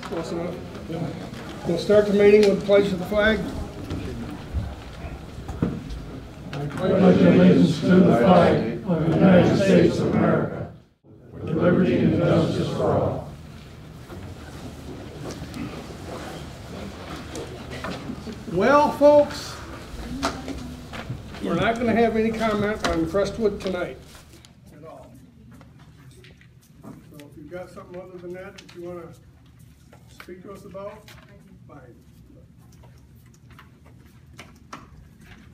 Close enough. We'll start the meeting with the pledge of the flag. I pledge allegiance to the flag of the United States of America, with liberty and justice for all. Well, folks, we're not going to have any comment on Crestwood tonight at all. So if you've got something other than that that you want to speak to us about, fine.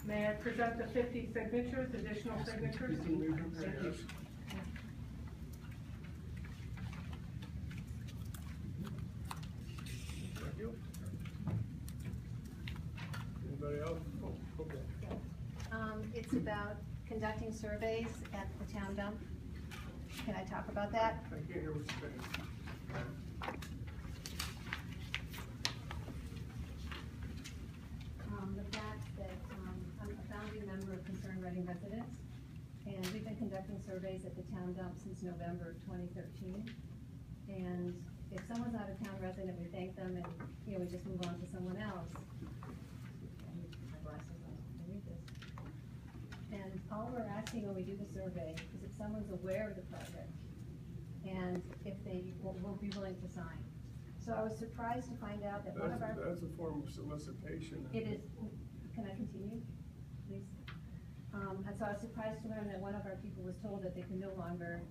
May I present the 50 signatures, additional signatures? You can leave them there, yes. Thank you. Anybody else? Oh, okay. It's about conducting surveys at the town dump. Can I talk about that? I can't hear what you're saying. The fact that I'm a founding member of Concerned Reading Residents, and we've been conducting surveys at the town dump since November of 2013. And if someone's out of town resident, we thank them, and we just move on to someone else. My glasses on. I read this. And all we're asking when we do the survey is if someone's aware of the project, and if they will be willing to sign. So I was surprised to find out that one of our... That's a form of solicitation. It is. Can I continue, please? And so I was surprised to learn that one of our people was told that they could no longer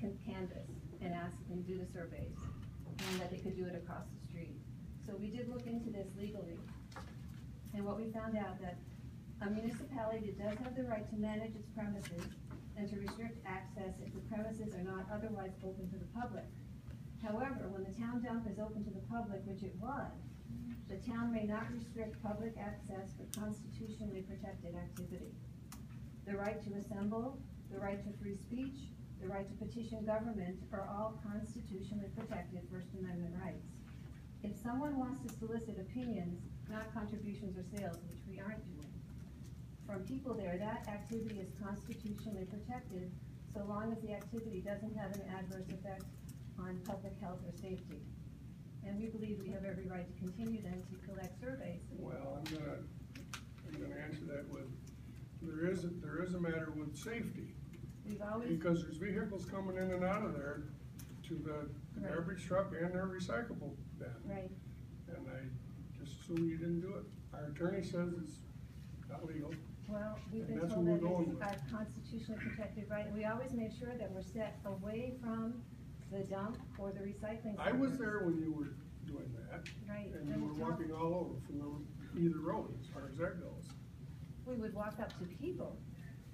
canvass and ask and do the surveys, and that they could do it across the street. So we did look into this legally, and what we found out that a municipality does have the right to manage its premises and to restrict access if the premises are not otherwise open to the public. However, when the town dump is open to the public, which it was, the town may not restrict public access for constitutionally protected activity. The right to assemble, the right to free speech, the right to petition government are all constitutionally protected First Amendment rights. If someone wants to solicit opinions, not contributions or sales, which we aren't doing, from people there, that activity is constitutionally protected so long as the activity doesn't have an adverse effect on public health or safety. And we believe we have every right to continue then to collect surveys. Well, I'm gonna answer that with, there is a matter with safety. We've always... Because there's vehicles coming in and out of there to the Right. garbage truck and their recyclable bin. Right. And I just assume you didn't do it. Our attorney says it's not legal. Well, we've And been that's told what that we're going it's with. our constitutionally protected right, and we always make sure that we're set away from the dump or the recycling I was centers. there when you were doing that. Right. And you were walking all over from either road as far as that goes. We would walk up to people.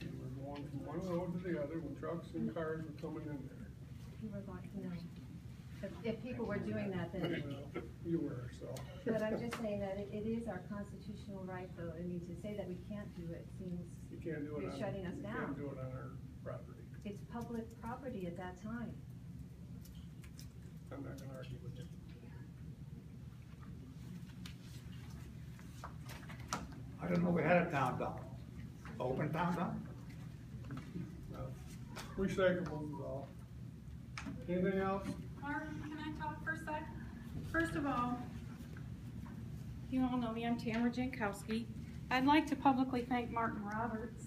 You were going from one road to the other when trucks and cars were coming in there. We were going, no. If people were doing that, then... Well, you were, so. But I'm just saying that it is our constitutional right, though. I mean, to say that we can't do it seems You can't do it you're on, shutting us you down. can't do it on our property. It's public property at that time. I'm not gonna argue with you. I don't know, we had a town dump. Open town dump? No. Recyclables is all. Anything else? Martin, can I talk for a sec? First of all, you all know me, I'm Tamara Jankowski. I'd like to publicly thank Martin Roberts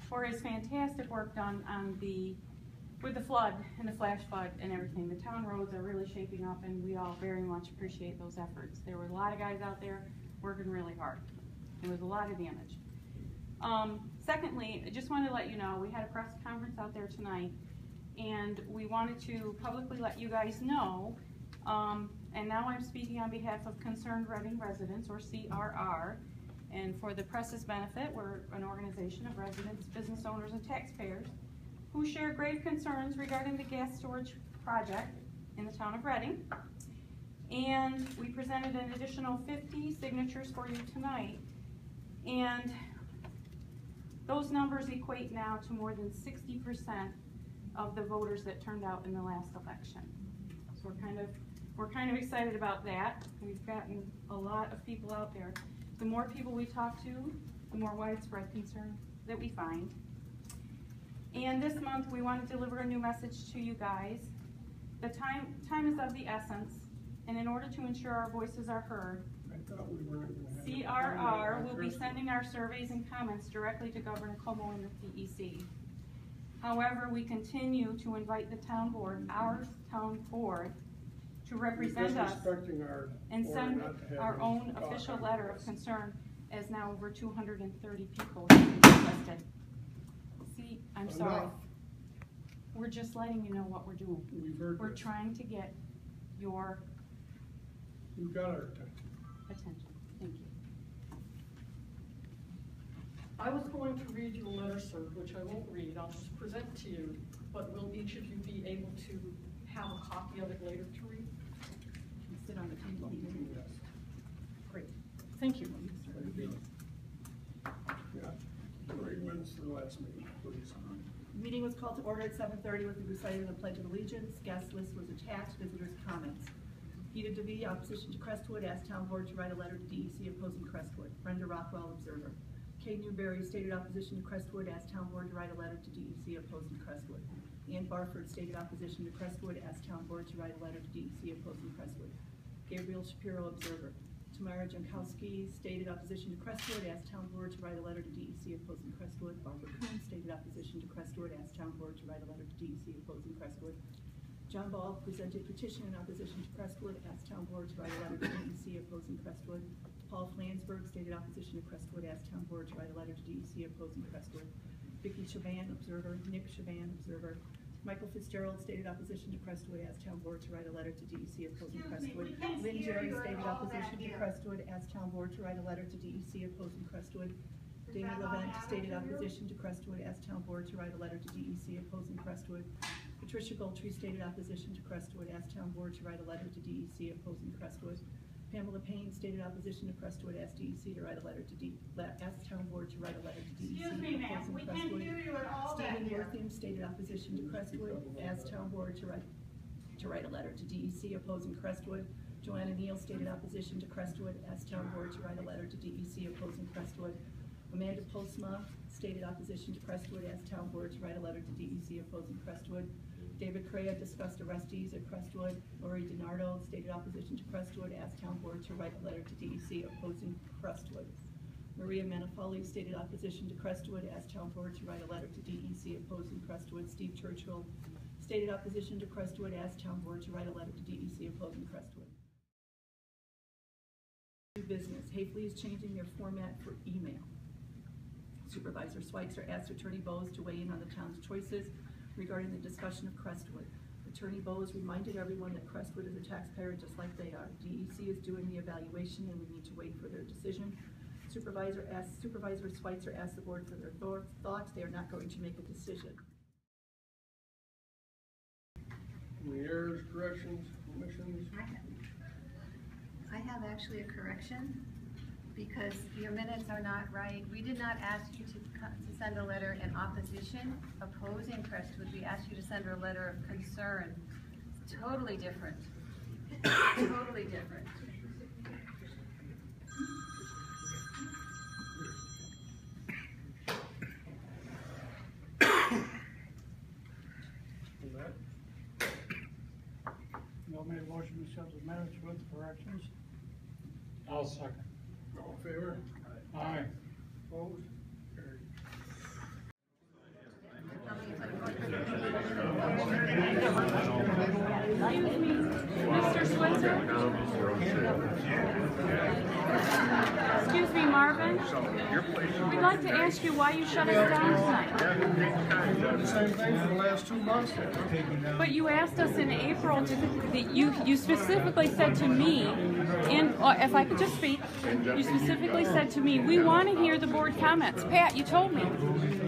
for his fantastic work done on with the flood and the flash flood and everything. The town roads are really shaping up, and we all very much appreciate those efforts. There were a lot of guys out there working really hard. There was a lot of damage. Secondly, I just wanted to let you know, we had a press conference out there tonight, and we wanted to publicly let you guys know, and now I'm speaking on behalf of Concerned Reading Residents, or CRR, and for the press's benefit, we're an organization of residents, business owners, and taxpayers who share grave concerns regarding the gas storage project in the town of Reading. And we presented an additional 50 signatures for you tonight, and those numbers equate now to more than 60% of the voters that turned out in the last election. So we're kind of excited about that. We've gotten a lot of people out there. The more people we talk to, the more widespread concern that we find. And this month we want to deliver a new message to you guys. The time is of the essence, And in order to ensure our voices are heard, I thought we weren't gonna have. CRR will be sending our surveys and comments directly to Governor Cuomo and the DEC. However, we continue to invite the town board, our town board, to represent us and send our own official letter of concern, as now over 230 people have requested. See, I'm sorry. We're just letting you know what we're doing. We're trying to get your You've got our attention. Thank you. I was going to read you a letter, sir, which I won't read. I'll just present to you. But will each of you be able to have a copy of it later to read? Sit on the table. Yes. Great. Thank you. Thank you. Yeah, 3 minutes to the last meeting, please. Meeting was called to order at 7:30 with the reciting of the Pledge of Allegiance. Guest list was attached. Visitors' comments. Gita DeVee, opposition to Crestwood, asked town board to write a letter to DEC opposing Crestwood. Brenda Rockwell, observer. Kay Newberry stated opposition to Crestwood, asked town board to write a letter to DEC opposing Crestwood. Ann Barford stated opposition to Crestwood, asked town board to write a letter to DEC opposing Crestwood. Gabriel Shapiro, observer. Tamara Jankowski stated opposition to Crestwood, asked town board to write a letter to DEC opposing Crestwood. Barbara Kuhn stated opposition to Crestwood, asked town board to write a letter to DEC opposing Crestwood. John Ball presented petition in opposition to Crestwood, asked town board to write a letter to DEC opposing Crestwood. Paul Flansburgh stated opposition to Crestwood, asked town board to write a letter to DEC opposing Crestwood. Vicky Chaban, observer. Nick Chaban, observer. Michael Fitzgerald stated opposition to Crestwood, asked town board to write a letter to DEC opposing Crestwood. Lynn Jerry stated opposition to Crestwood, asked town board to write a letter to DEC opposing Crestwood. Damien Levent stated opposition to Crestwood, asked town board to write a letter to DEC opposing Crestwood. Patricia Goldtree stated opposition to Crestwood, asked town board to write a letter to DEC opposing Crestwood. Pamela Payne stated opposition to Crestwood, asked DEC to write a letter to asked town board to write a letter to DEC opposing Crestwood. Stephen Worthing stated opposition to Crestwood, asked town board to write a letter to DEC opposing Crestwood. Joanna Neal stated opposition to Crestwood, asked town board to write a letter to DEC opposing Crestwood. Amanda Postma stated opposition to Crestwood, asked town board to write a letter to DEC opposing Crestwood. David Correa discussed arrestees at Crestwood. Lori DiNardo stated opposition to Crestwood, asked town board to write a letter to DEC opposing Crestwood. Maria Manifoli stated opposition to Crestwood, asked town board to write a letter to DEC opposing Crestwood. Steve Churchill stated opposition to Crestwood, asked town board to write a letter to DEC opposing Crestwood. New business. Hafley is changing their format for email. Supervisor Schweitzer asked Attorney Bowes to weigh in on the town's choices regarding the discussion of Crestwood. Attorney Bowes reminded everyone that Crestwood is a taxpayer just like they are. DEC is doing the evaluation and we need to wait for their decision. Supervisor Schweitzer asked the board for their thoughts. They are not going to make a decision. Any errors, corrections, omissions? I have actually a correction, because your minutes are not right. We did not ask you to send a letter in opposition, opposing Crestwood. We asked you to send a letter of concern. It's totally different. Totally different. Y'all made a motion to accept the minutes with corrections. I'll second. All in favor? Aye. Opposed? Carried. Excuse me, Mr. Switzer? Excuse me, Marvin? We'd like to ask you why you shut us down tonight. The same thing for the last 2 months. But you asked us in April, you specifically said to me, and if I could just speak, you specifically said to me, we want to hear the board comments. Pat, you told me.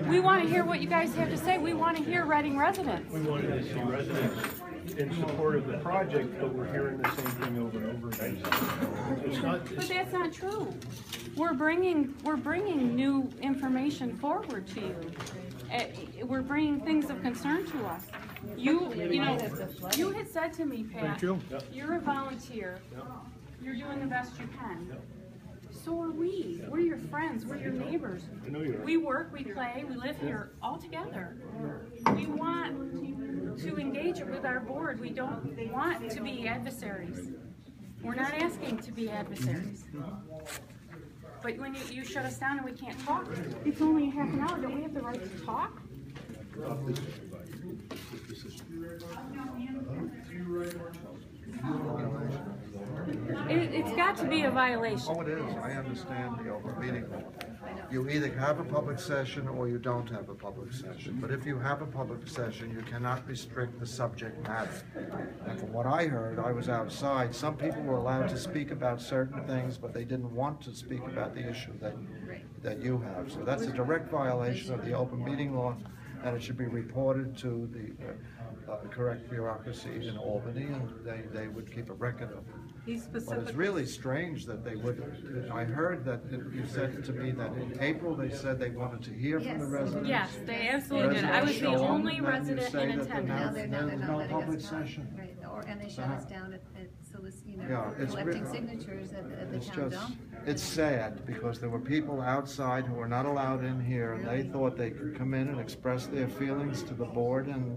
We want to hear what you guys have to say. We want to hear Reading residents. We wanted to see residents in support of the project, but we're hearing the same thing over and over again. But that's not true. We're bringing new information forward to you. We're bringing things of concern to us. You had said to me, Pat, you're a volunteer. You're doing the best you can. So are we. We're your friends. We're your neighbors. I know you are. We work, we play, we live here all together. We want to engage with our board. We don't want to be adversaries. We're not asking to be adversaries. But when you shut us down and we can't talk, it's only a half an hour, don't we have the right to talk? It's got to be a violation. Oh, it is. I understand the open meeting law. You either have a public session or you don't have a public session. But if you have a public session, you cannot restrict the subject matter. And from what I heard, I was outside, some people were allowed to speak about certain things, but they didn't want to speak about the issue that you have. So that's a direct violation of the open meeting law, and it should be reported to the correct bureaucracy in Albany, and they would keep a record of it. But it's really strange that they would, I heard that you said to me that in April they said they wanted to hear from the residents. Yes, they absolutely did. I was the only resident in Now attendance. there's Now they're no not letting public us talk. session. Right, and they shut us down at Yeah, it's collecting really- signatures at the It's town just, dump. it's sad, because there were people outside who were not allowed in here, and they thought they could come in and express their feelings to the board, and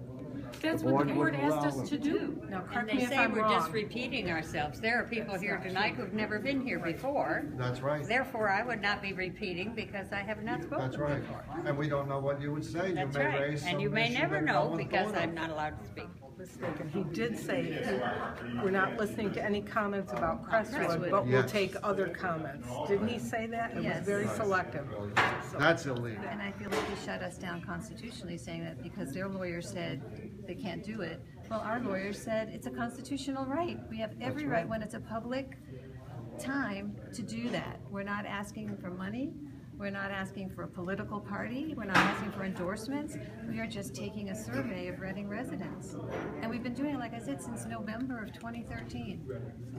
That's the what the board board wouldn't asked allow us them. to do. Now, And correct they me if say I'm we're just wrong. repeating ourselves. There are people here tonight who've never been here before. That's right. Therefore, I would not be repeating because I have not spoken That's right. before. And we don't know what you would say. You That's may right. raise And some you may issue never that no know one because thought of. I'm not allowed to speak. Mistaken. He did say we're not listening to any comments about Crestwood, but we'll Yes. take other comments. Didn't he say that? It was Yes. very selective. So- That's illegal. And I feel like he shut us down constitutionally, saying that because their lawyer said they can't do it. Well, our lawyer said it's a constitutional right. We have every right when it's a public time to do that. We're not asking for money. We're not asking for a political party. We're not asking for endorsements. We are just taking a survey of Reading residents. And we've been doing it, like I said, since November of 2013.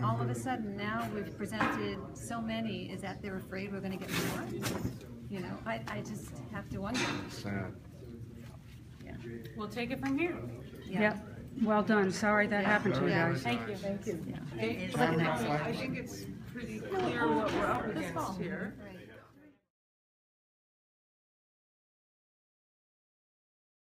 All of a sudden, now we've presented so many, is that they're afraid we're gonna get more? You know, I just have to wonder. Sad. We'll take it from here. Yeah. Well done. Sorry that happened to you Yeah. guys. Thank you. Thank you. It's I think it's pretty clear what we're up against here. Right.